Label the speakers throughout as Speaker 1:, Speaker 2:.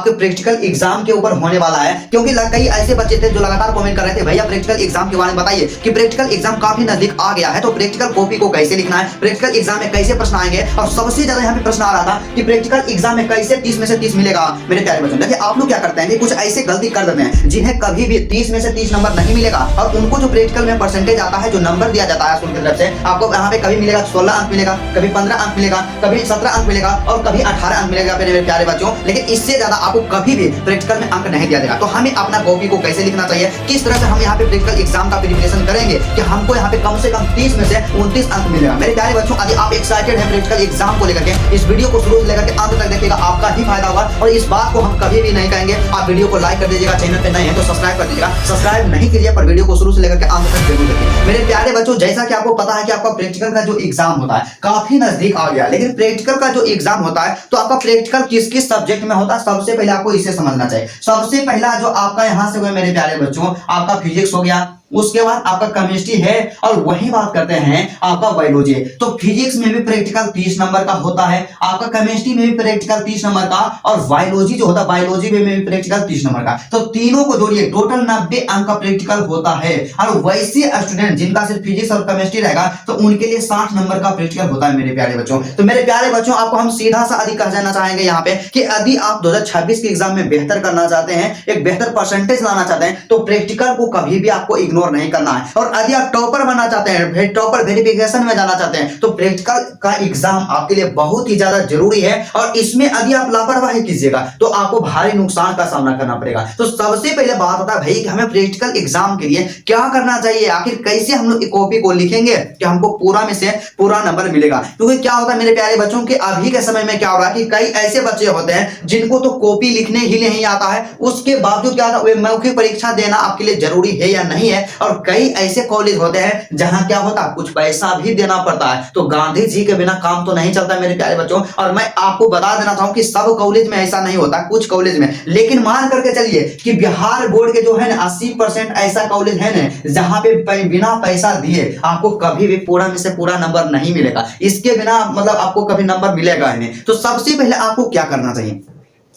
Speaker 1: आपके practical exam के ऊपर होने वाला है, क्योंकि कई ऐसे बच्चे थे जो लगातार कमेंट कर रहे थे भैया प्रैक्टिकल एग्जाम के बारे में बताइए कि प्रैक्टिकल एग्जाम काफी नजदीक आ गया है, तो प्रैक्टिकल कॉपी को कैसे लिखना है, प्रैक्टिकल एग्जाम में कैसे प्रश्न आएंगे। और सबसे ज्यादा यहाँ पे प्रश्न आ रहा था कि प्रैक्टिकल एग्जाम में कैसे 30 में से 30 मिलेगा। मेरे प्यारे बच्चों देखिए आप लोग क्या करते हैं कि कुछ ऐसे गलती कर देते हैं जिन्हें कभी भी 30 में से 30 नंबर नहीं मिलेगा, और उनको जो प्रैक्टिकल में परसेंटेज आता है, जो नंबर दिया जाता है स्कूल की तरफ से, आपको यहाँ पे कभी मिलेगा 16 अंक मिलेगा, कभी 15 अंक मिलेगा, कभी 17 अंक मिलेगा और कभी 18 अंक मिलेगा मेरे प्यारे बच्चों। लेकिन इससे ज्यादा आपको कभी भी प्रैक्टिकल में अंक नहीं दिया जाएगा। तो हमें अपना कॉपी को कैसे लिखना चाहिए, किस तरह से हम यहाँ पे प्रैक्टिकल एग्जाम का प्रिपरेशन करेंगे कि हमको यहाँ पे कम से कम 30 में से 29 अंक मिलेगा। मेरे प्यारे बच्चों यदि आप एक्साइटेड हैं प्रैक्टिकल एग्जाम को लेकर के, इस वीडियो को शुरू से लेकर के अंत तक देखिएगा, आपका ही फायदा होगा। और इस बात को हम कभी भी नहीं कहेंगे, आप वीडियो को लाइक कर दीजिएगा, चैनल पे नए हैं तो सब्सक्राइब कर दीजिएगा, सब्सक्राइब नहीं कीजिए पर वीडियो को शुरू से लेकर के अंत तक जरूर देखिए। मेरे प्यारे बच्चों जैसा कि आपको पता है कि आपका प्रैक्टिकल का जो एग्जाम होता है काफी नजदीक आ गया, लेकिन प्रैक्टिकल का जो एग्जाम होता है तो आपका प्रैक्टिकल किस किस सब्जेक्ट में होता है, सबसे पहले आपको इसे समझना चाहिए। सबसे पहला जो आपका यहां से हुआ मेरे प्यारे बच्चों, आपका फिजिक्स हो गया, उसके बाद आपका केमिस्ट्री है, और वही बात करते हैं आपका बायोलॉजी। तो फिजिक्स में भी प्रैक्टिकल 30 नंबर का होता है, आपका केमिस्ट्री में भी प्रैक्टिकल 30 नंबर का, और बायोलॉजी जो होता है बायोलॉजी में भी प्रैक्टिकल 30 नंबर का। तो तीनों को जोड़िए टोटल 90 अंक का प्रैक्टिकल होता है। और वैसे स्टूडेंट जिनका सिर्फ फिजिक्स और केमिस्ट्री रहेगा तो उनके लिए 60 नंबर का प्रैक्टिकल होता है मेरे प्यारे बच्चों। तो मेरे प्यारे बच्चों आपको हम सीधा सा अधिक कह जाना चाहेंगे यहाँ पे कि यदि आप 2026 के एग्जाम में बेहतर करना चाहते हैं, एक बेहतर परसेंटेज लाना चाहते हैं, तो प्रैक्टिकल को कभी भी आपको इग्नोर नहीं करना है। और यदि आप टॉपर बनना चाहते हैं, टॉपर वेरिफिकेशन में जाना चाहते हैं, तो प्रैक्टिकल का एग्जाम आपके लिए बहुत ही ज्यादा जरूरी है। और इसमें यदि आप लापरवाही कीजिएगा तो आपको भारी नुकसान का सामना करना पड़ेगा। तो सबसे पहले बात होता है भाई कि हमें प्रैक्टिकल एग्जाम के लिए क्या करना चाहिए, आखिर कैसे हम लोग कॉपी को लिखेंगे कि हमको पूरा में से पूरा नंबर मिलेगा। क्योंकि क्या होता है मेरे प्यारे बच्चों के अभी के समय में क्या हो रहा है कि कई ऐसे बच्चे होते हैं जिनको तो कॉपी लिखने ही नहीं आता है, उसके बावजूद क्या होता है मौखिक परीक्षा देना आपके लिए जरूरी है या नहीं है। और कई ऐसे कॉलेज होते हैं जहां क्या होता है कुछ पैसा भी देना पड़ता है। तो गांधी जी के बिना काम तो नहीं चलता मेरे प्यारे बच्चों। और मैं आपको बता देना चाहूं कि सब कॉलेज में ऐसा नहीं होता, कुछ कॉलेज में, लेकिन मान करके चलिए कि बिहार बोर्ड के जो है ना 80% ऐसा कॉलेज है ना जहां पे बिना पैसा दिए आपको कभी भी पूरा में से पूरा नंबर नहीं मिलेगा। इसके बिना मतलब आपको कभी नंबर मिलेगा ही नहीं। तो सबसे पहले आपको क्या करना चाहिए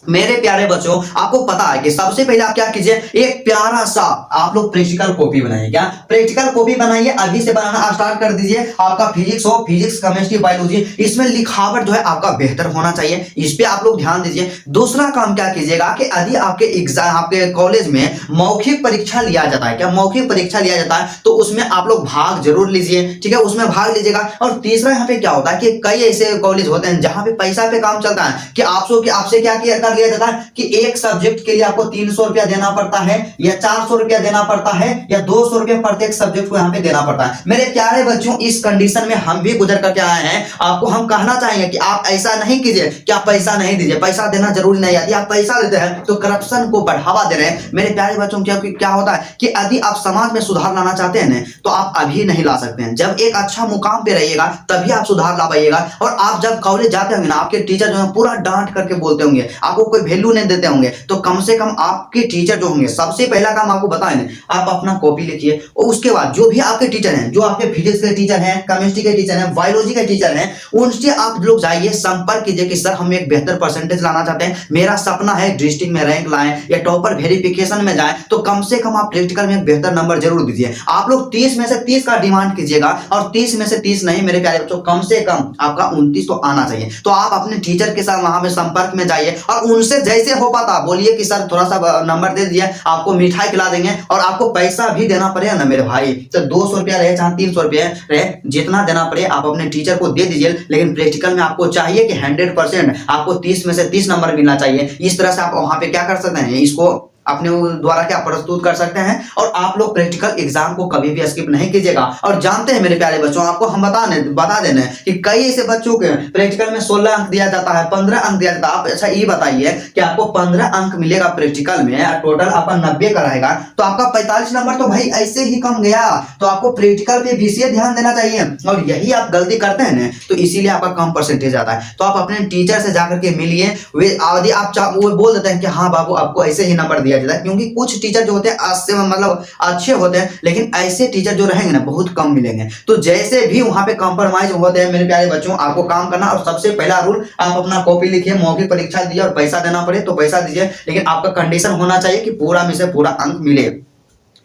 Speaker 1: मेरे प्यारे बच्चों, आपको पता है कि सबसे पहले आप क्या कीजिए, एक प्यारा सा आप लोग प्रैक्टिकल कॉपी बनाइए। क्या प्रैक्टिकल कॉपी बनाइए, अभी से बनाना स्टार्ट कर दीजिए। आपका फिजिक्स हो, फिजिक्स केमिस्ट्री बायोलॉजी, इसमें लिखावट जो है आपका बेहतर होना चाहिए, इस पे आप लोग ध्यान दीजिए। दूसरा काम क्या कीजिएगा कि यदि आपके एग्जाम आपके कॉलेज में मौखिक परीक्षा लिया जाता है, क्या मौखिक परीक्षा लिया जाता है, तो उसमें आप लोग भाग जरूर लीजिए, ठीक है, उसमें भाग लीजिएगा। और तीसरा यहाँ पे क्या होता है कि कई ऐसे कॉलेज होते हैं जहां पे पैसा पे काम चलता है कि आपसे क्या किया लिया जाता है कि एक सब्जेक्ट के लिए आपको 300 रुपया देना पड़ता है, या 400 रुपया देना पड़ता है, या 200 रुपया प्रत्येक सब्जेक्ट को यहाँ पे देना पड़ता है। मेरे प्यारे बच्चों इस कंडीशन में हम भी गुजर करके आए हैं। आपको हम कहना चाहेंगे कि आप ऐसा नहीं कीजिए कि आप पैसा नहीं दीजिए, पैसा देना जरूरी नहीं। यदि आप पैसा देते हैं तो करप्शन को बढ़ावा दे रहे हैं मेरे प्यारे बच्चों। क्या होता है कि यदि आप समाज में सुधार लाना चाहते हैं तो आप अभी नहीं ला सकते हैं, जब एक अच्छा मुकाम पे रहिएगा तभी आप सुधार ला पाइएगा। और आप जब कॉलेज जाते होंगे ना, आपके टीचर जो है पूरा डांट करके बोलते होंगे, आपको कोई वैल्यू नहीं देते होंगे, तो कम से कम आपके टीचर जो होंगे, सबसे पहला काम आपको बताएं आप अपना कॉपी लिखिए। और उसके बाद जो भी आपके टीचर हैं, जो आपके फिजिक्स के टीचर हैं, केमिस्ट्री के टीचर हैं, बायोलॉजी के टीचर हैं, उनसे आप लोग जाइए, संपर्क कीजिए कि सर हम एक बेहतर परसेंटेज लाना चाहते हैं, मेरा सपना है डिस्ट्रिक्ट में रैंक लाएं या टॉपर वेरिफिकेशन में जाएं, तो कम से कम आप प्रैक्टिकल में बेहतर नंबर जरूर दीजिए। आप लोग 30 में से 30 का डिमांड कीजिएगा, और 30 में से 30 नहीं मेरे प्यारे बच्चों, कम से कम आपका 29 तो आना चाहिए। तो आप अपने टीचर के साथ वहां पे संपर्क में जाइए और उनसे जैसे हो पाता बोलिए कि सर थोड़ा सा नंबर दे दिया, आपको मिठाई खिला देंगे। और आपको पैसा भी देना पड़ेगा ना मेरे भाई, तो 200 रुपया रहे चाहे 300 रुपया रहे, जितना देना पड़े आप अपने टीचर को दे दीजिए। लेकिन प्रैक्टिकल में आपको चाहिए कि 100% आपको 30 में से 30 नंबर मिलना चाहिए। इस तरह से आप वहां पे क्या कर सकते हैं, इसको अपने द्वारा क्या प्रस्तुत कर सकते हैं। और आप लोग प्रैक्टिकल एग्जाम को कभी भी स्किप नहीं कीजिएगा। और जानते हैं मेरे प्यारे बच्चों, आपको हम बता देने कि कई ऐसे बच्चों के प्रैक्टिकल में 16 अंक दिया जाता है, 15 अंक दिया जाता है। आप अच्छा ये बताइए कि आपको 15 अंक मिलेगा प्रैक्टिकल में, टोटल आपका 90 का रहेगा, तो आपका 45 नंबर तो भाई ऐसे ही कम गया। तो आपको प्रैक्टिकल पे विशेष ध्यान देना चाहिए, और यही आप गलती करते हैं ना, तो इसीलिए आपका कम परसेंटेज आता है। तो आप अपने टीचर से जाकर के मिलिए, यदि आप वो बोल देते हैं कि हाँ बाबू आपको ऐसे ही नंबर दिया दिया जाता है, क्योंकि कुछ टीचर जो होते हैं मतलब अच्छे होते हैं, लेकिन ऐसे टीचर जो रहेंगे ना बहुत कम मिलेंगे। तो जैसे भी वहां पे कॉम्प्रोमाइज होते हैं मेरे प्यारे बच्चों, आपको काम करना और सबसे पहला रूल, आप अपना कॉपी लिखिए, मौखिक परीक्षा दिए और पैसा देना पड़े तो पैसा दीजिए, लेकिन आपका कंडीशन होना चाहिए कि पूरा में से पूरा अंक मिले।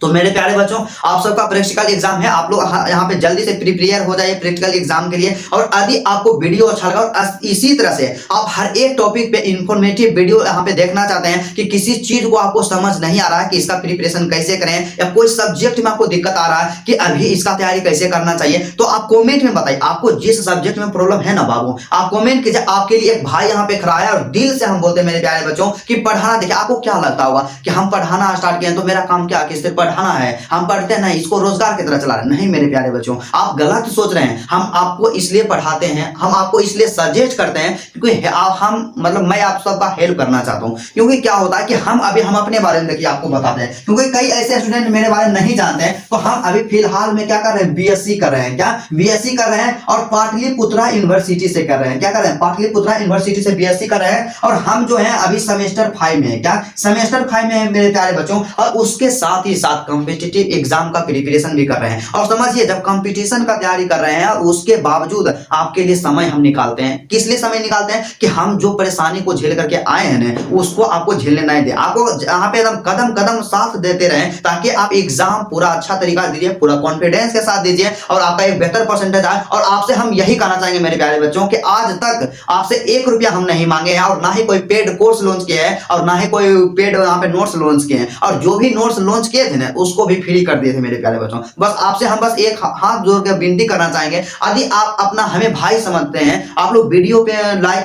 Speaker 1: तो मेरे प्यारे बच्चों, आप सबका प्रैक्टिकल एग्जाम है, आप लोग यहाँ पे जल्दी से प्रिपेयर हो जाइए प्रैक्टिकल एग्जाम के लिए। और यदि आपको वीडियो अच्छा लगा और इसी तरह से आप हर एक टॉपिक पे इंफॉर्मेटिव वीडियो यहाँ पे देखना चाहते हैं कि किसी चीज को आपको समझ नहीं आ रहा है कि इसका प्रिपरेशन कैसे करें, या कोई सब्जेक्ट में आपको दिक्कत आ रहा है कि अभी इसका तैयारी कैसे करना चाहिए, तो आप कॉमेंट में बताइए। आपको जिस सब्जेक्ट में प्रॉब्लम है ना बाबू, आप कॉमेंट कीजिए। आपके लिए एक भाई यहाँ पे खड़ा है और दिल से हम बोलते हैं मेरे प्यारे बच्चों कि पढ़ाना, देखिए आपको क्या लगता होगा कि हम पढ़ाना स्टार्ट किए तो मेरा काम क्या कि सिर्फ पढ़ाना है, हम पढ़ते हैं ना इसको रोजगार की तरह चला रहे हैं। नहीं मेरे प्यारे बच्चों, आप गलत सोच रहे हैं। हम आपको इसलिए पढ़ाते हैं, हम आपको इसलिए सजेस्ट करते हैं क्योंकि हम मतलब मैं आप सबका हेल्प करना चाहता हूं। क्योंकि क्या होता है कि हम अपने बारे में देखिए आपको बताते हैं, क्योंकि कई ऐसे स्टूडेंट मेरे बारे में नहीं जानते हैं। तो हम अभी फिलहाल में क्या कर रहे हैं, बीएससी कर रहे हैं। क्या बीएससी कर रहे हैं और पाटलिपुत्रा यूनिवर्सिटी से कर रहे हैं। क्या कर रहे हैं, पाटलिपुत्रा यूनिवर्सिटी से बीएससी कर रहे हैं। और हम जो है अभी सेमेस्टर 5 में है। क्या सेमेस्टर 5 में है मेरे प्यारे बच्चों। और उसके साथ ही साथ कॉम्पिटिटिव एग्जाम का प्रिपरेशन भी कर रहे हैं। और समझिए, जब कंपटीशन का तैयारी कर रहे हैं और उसके बावजूद आपके लिए समय हम निकालते हैं। किस लिए समय निकालते हैं कि हम जो परेशानी को झेल करके आए हैं ना, उसको आपको झेलने नहीं दे, आपको यहाँ पे एकदम कदम कदम साथ देते रहें, ताकि आप एग्जाम पूरा अच्छा तरीका दीजिए, पूरा कॉन्फिडेंस के साथ दीजिए और आपका एक बेहतर परसेंटेज आए। और आपसे हम यही कहना चाहेंगे मेरे प्यारे बच्चों कि आज तक आपसे 1 रुपया हम नहीं मांगे हैं, और ना ही कोई पेड कोर्स लॉन्च किया है, और ना ही कोई पेड यहाँ पे नोट्स लॉन्च किए हैं। और जो भी नोट्स लॉन्च किए थे ना, उसको भी फ्री कर दिए थे मेरे प्यारे बच्चों। बस आपसे हम बस एक हाथ जोड़ के विनती करना चाहेंगे, यदि आप अपना हमें भाई समझते हैं, आप लोग वीडियो पे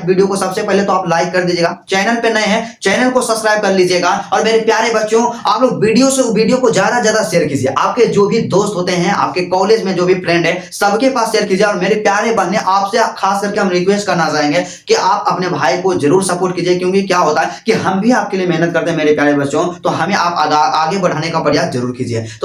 Speaker 1: वीडियो को सबसे पहले तो आप लाइक कर दीजिएगा। चैनल पे नए हैं, चैनल को सब्सक्राइब कर लीजिएगा। और मेरे प्यारे बच्चों, आप लोग वीडियो को ज्यादा ज्यादा शेयर कीजिए। आपके जो भी दोस्त होते हैं, आपके कॉलेज में जो भी फ्रेंड है, सबके पास शेयर कीजिए। और मेरे प्यारे बहने, आपसे खास करके हम रिक्वेस्ट करना चाहेंगे कि आप अपने भाई को जरूर सपोर्ट कीजिए, क्योंकि क्या होता है कि हम भी आपके लिए मेहनत करते हैं मेरे प्यारे बच्चों। तो हमें आप आगे बढ़ाने का प्रयास जरूर कीजिए। तो